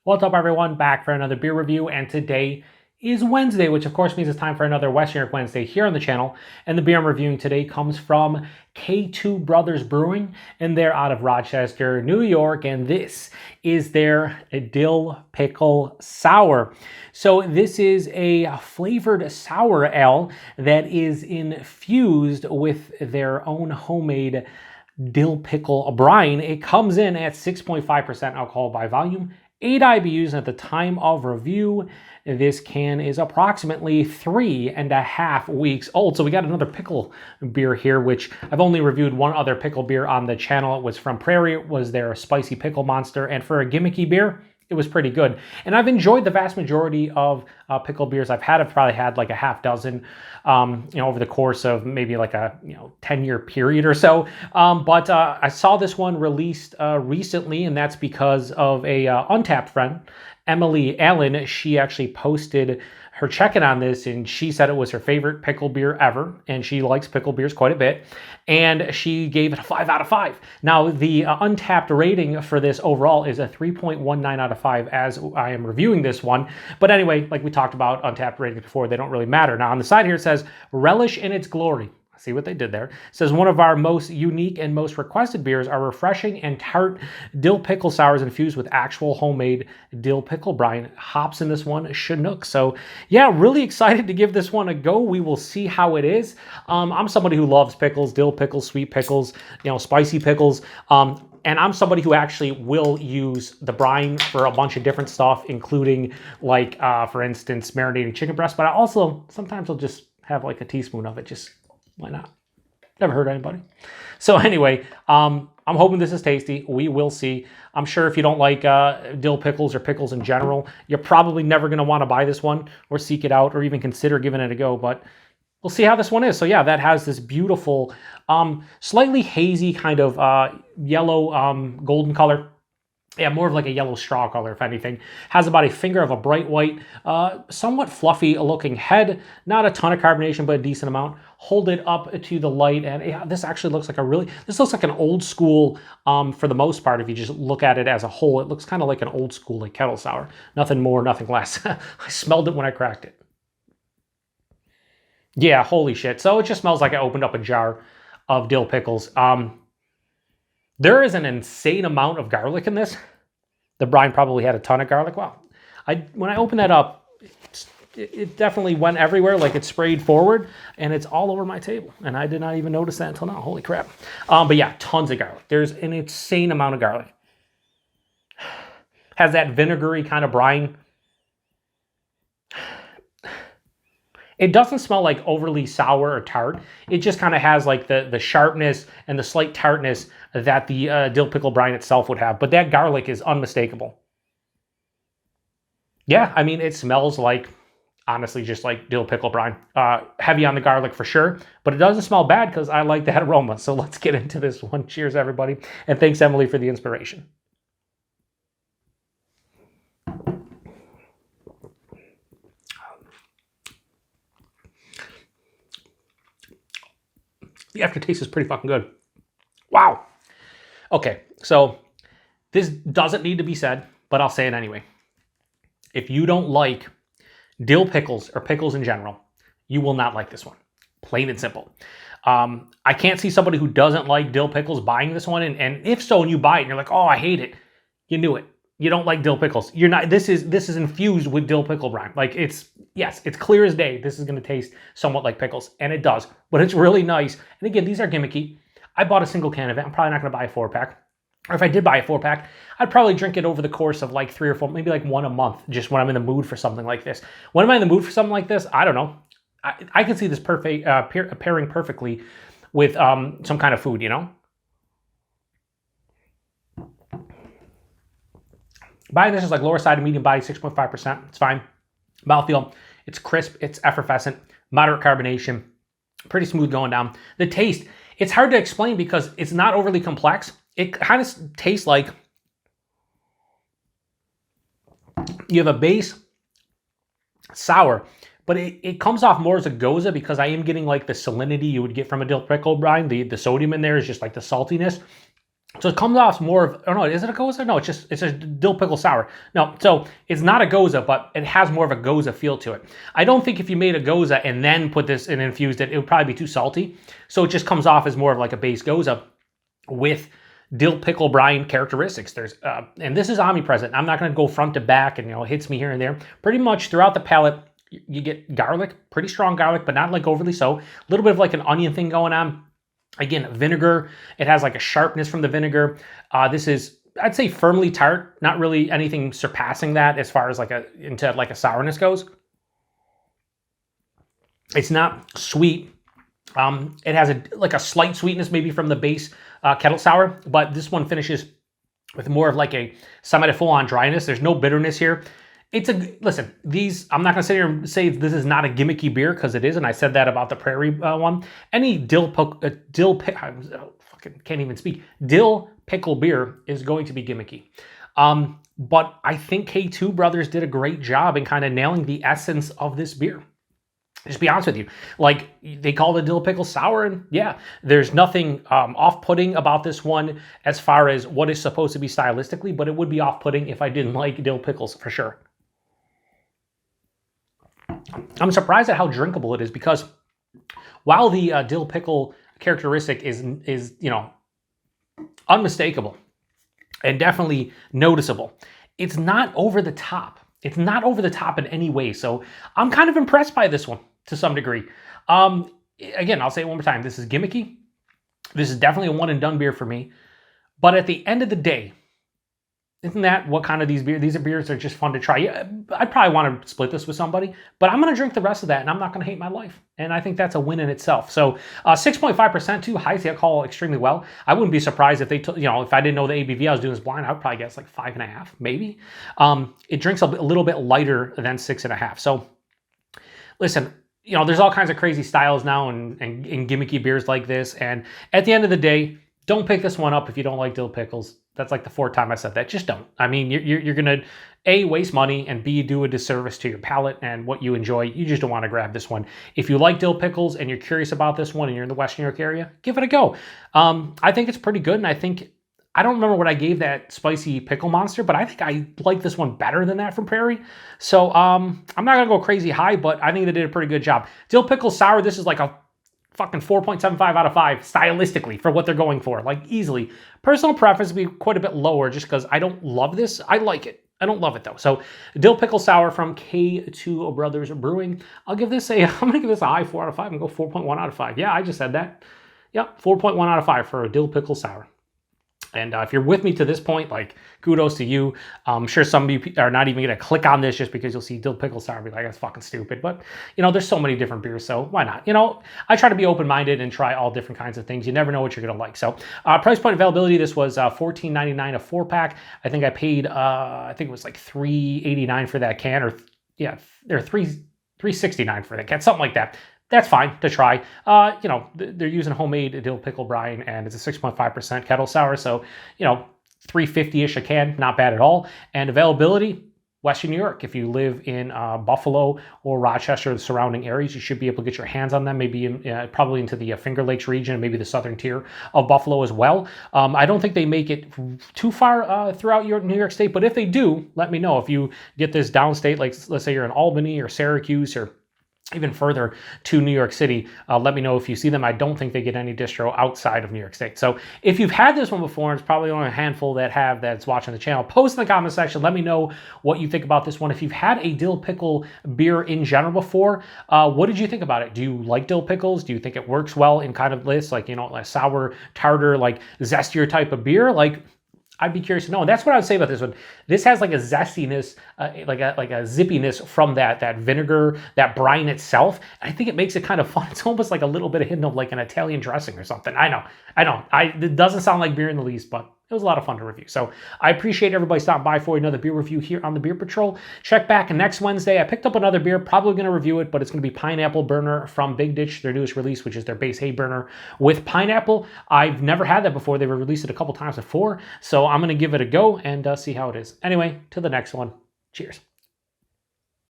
What's up, everyone? Back for another beer review, and today is Wednesday, which of course means it's time for another Western York Wednesday here on the channel. And the beer I'm reviewing today comes from K2 Brothers Brewing, and they're out of Rochester, New York, and this is their Dill Pickle Sour. So this is a flavored sour ale that is infused with their own homemade dill pickle brine. It comes in at 6.5% alcohol by volume, 8 IBUs, and at the time of review, this can is approximately 3.5 weeks old. So we got another pickle beer here, which I've only reviewed one other pickle beer on the channel. It was from Prairie. It was their Spicy Pickle Monster. And for a gimmicky beer, it was pretty good. And I've enjoyed the vast majority of pickle beers I've had. I've probably had like a half dozen, over the course of maybe like a 10-year period or so. But I saw this one released recently, and that's because of a Untappd friend, Emily Allen. She actually posted her check-in on this, and she said it was her favorite pickle beer ever, and she likes pickle beers quite a bit, and she gave it a 5 out of 5. Now, the Untappd rating for this overall is a 3.19 out of 5 as I am reviewing this one. But anyway, like we talked about Untappd ratings before, they don't really matter. Now, on the side here, it says, relish in its glory. See what they did there. It says one of our most unique and most requested beers are refreshing and tart dill pickle sours infused with actual homemade dill pickle brine. Hops in this one, Chinook. So yeah, really excited to give this one a go. We will see how it is. I'm somebody who loves pickles, dill pickles, sweet pickles, spicy pickles. And I'm somebody who actually will use the brine for a bunch of different stuff, including like, for instance, marinating chicken breast. But I also, sometimes I'll just have like a teaspoon of it. Just why not? Never hurt anybody. So anyway, I'm hoping this is tasty. We will see. I'm sure if you don't like dill pickles or pickles in general, you're probably never going to want to buy this one or seek it out or even consider giving it a go. But we'll see how this one is. So yeah, that has this beautiful, slightly hazy kind of yellow golden color. Yeah, more of like a yellow straw color, if anything. Has about a finger of a bright white, somewhat fluffy looking head. Not a ton of carbonation, but a decent amount. Hold it up to the light, and yeah, this actually looks like this looks like an old school, for the most part, if you just look at it as a whole. It looks kind of like an old school, like kettle sour. Nothing more, nothing less. I smelled it when I cracked it. Yeah, holy shit. So it just smells like I opened up a jar of dill pickles. There is an insane amount of garlic in this. The brine probably had a ton of garlic. Wow. When I opened that up, it definitely went everywhere, like it sprayed forward, and it's all over my table. And I did not even notice that until now. Holy crap. But yeah, tons of garlic. There's an insane amount of garlic. Has that vinegary kind of brine. It doesn't smell like overly sour or tart. It just kind of has like the sharpness and the slight tartness that the dill pickle brine itself would have. But that garlic is unmistakable. Yeah, I mean, it smells like, honestly, just like dill pickle brine. Heavy on the garlic for sure, but it doesn't smell bad because I like that aroma. So let's get into this one. Cheers, everybody. And thanks, Emily, for the inspiration. The aftertaste is pretty fucking good. Wow. Okay, so this doesn't need to be said, but I'll say it anyway. If you don't like dill pickles or pickles in general, you will not like this one. Plain and simple. I can't see somebody who doesn't like dill pickles buying this one, and if so, and you buy it and you're like, oh, I hate it. You knew it. You don't like dill pickles. You're not. This is infused with dill pickle brine. Like it's clear as day. This is going to taste somewhat like pickles, and it does. But it's really nice. And again, these are gimmicky. I bought a single can of it. I'm probably not going to buy a 4-pack. Or if I did buy a 4-pack, I'd probably drink it over the course of like 3 or 4, maybe like one a month, just when I'm in the mood for something like this. When am I in the mood for something like this? I don't know. I can see this pairing perfectly with some kind of food, Buying this is like lower side of medium body, 6.5%. It's fine. Mouthfeel, it's crisp, it's effervescent, moderate carbonation, pretty smooth going down. The taste, it's hard to explain because it's not overly complex. It kind of tastes like you have a base sour, but it comes off more as a goza because I am getting like the salinity you would get from a dill pickle brine. The sodium in there is just like the saltiness. So it comes off more of, oh no, is it a Goza? No, it's a Dill Pickle Sour. No, so it's not a Goza, but it has more of a Goza feel to it. I don't think if you made a Goza and then put this and infused it, it would probably be too salty. So it just comes off as more of like a base Goza with dill pickle brine characteristics. And this is omnipresent. I'm not going to go front to back and, it hits me here and there. Pretty much throughout the palate, you get garlic, pretty strong garlic, but not like overly so. A little bit of like an onion thing going on. Again, vinegar, it has like a sharpness from the vinegar. This is, I'd say, firmly tart, not really anything surpassing that as far as into a sourness goes. It's not sweet. It has a slight sweetness maybe from the base kettle sour, but this one finishes with more of like a semi to full-on dryness. There's no bitterness here. Listen, I'm not going to sit here and say this is not a gimmicky beer, because it is, and I said that about the Prairie one. Any dill pickle beer is going to be gimmicky. But I think K2 Brothers did a great job in kind of nailing the essence of this beer. Just be honest with you, like they call it a Dill Pickle Sour, and yeah, there's nothing off-putting about this one as far as what it's supposed to be stylistically, but it would be off-putting if I didn't like dill pickles for sure. I'm surprised at how drinkable it is, because while the dill pickle characteristic is unmistakable and definitely noticeable, it's not over the top. It's not over the top in any way. So I'm kind of impressed by this one to some degree. Again, I'll say it one more time. This is gimmicky. This is definitely a one and done beer for me. But at the end of the day, isn't that what kind of these beers? These are beers that are just fun to try. Yeah, I'd probably want to split this with somebody, but I'm going to drink the rest of that, and I'm not going to hate my life. And I think that's a win in itself. So 6.5% too, high alcohol extremely well. I wouldn't be surprised if if I didn't know the ABV I was doing this blind, I would probably guess like 5.5, maybe. It drinks a little bit lighter than 6.5. So listen, there's all kinds of crazy styles now and gimmicky beers like this. And at the end of the day, don't pick this one up if you don't like dill pickles. That's like the fourth time I said that. Just don't. I mean, you're going to, A, waste money, and B, do a disservice to your palate and what you enjoy. You just don't want to grab this one. If you like dill pickles and you're curious about this one and you're in the West New York area, give it a go. I think it's pretty good, and I don't remember what I gave that spicy pickle monster, but I think I like this one better than that from Prairie. So I'm not going to go crazy high, but I think they did a pretty good job. Dill Pickle Sour, this is like a fucking 4.75 out of 5 stylistically for what they're going for, like easily. Personal preference would be quite a bit lower just because I don't love this. I like it. I don't love it though. So Dill Pickle Sour from K2 Brothers Brewing. I'm going to give this a high 4 out of 5 and go 4.1 out of 5. Yeah, I just said that. Yep, 4.1 out of 5 for a Dill Pickle Sour. And if you're with me to this point, like, kudos to you. I'm sure some of you are not even going to click on this just because you'll see Dill Pickle Sour and be like, that's fucking stupid. But, there's so many different beers, so why not? I try to be open-minded and try all different kinds of things. You never know what you're going to like. So price point availability, this was $14.99 a 4-pack. I think I paid, I think it was like $3.89 for that can, or $3.69 for that can, something like that. That's fine to try. They're using homemade dill pickle brine, and it's a 6.5% kettle sour. So, $3.50-ish a can, not bad at all. And availability, Western New York. If you live in Buffalo or Rochester, the surrounding areas, you should be able to get your hands on them, maybe probably into the Finger Lakes region, maybe the southern tier of Buffalo as well. I don't think they make it too far throughout New York State, but if they do, let me know. If you get this downstate, like let's say you're in Albany or Syracuse or even further to New York City, let me know if you see them. I don't think they get any distro outside of New York State. So if you've had this one before, and it's probably only a handful that's watching the channel, post in the comment section. Let me know what you think about this one. If you've had a dill pickle beer in general before, what did you think about it? Do you like dill pickles? Do you think it works well in kind of this, like, a sour, tartar, like zestier type of beer? Like, I'd be curious to know. And that's what I would say about this one. This has like a zestiness, like a zippiness from that vinegar, that brine itself. And I think it makes it kind of fun. It's almost like a little bit of hint of like an Italian dressing or something. I know. It doesn't sound like beer in the least, but it was a lot of fun to review. So I appreciate everybody stopping by for another beer review here on the Beer Patrol. Check back next Wednesday. I picked up another beer, probably going to review it, but it's going to be Pineapple Burner from Big Ditch, their newest release, which is their base hay burner with pineapple. I've never had that before. They've released it a couple times before, so I'm going to give it a go and see how it is. Anyway, to the next one. Cheers.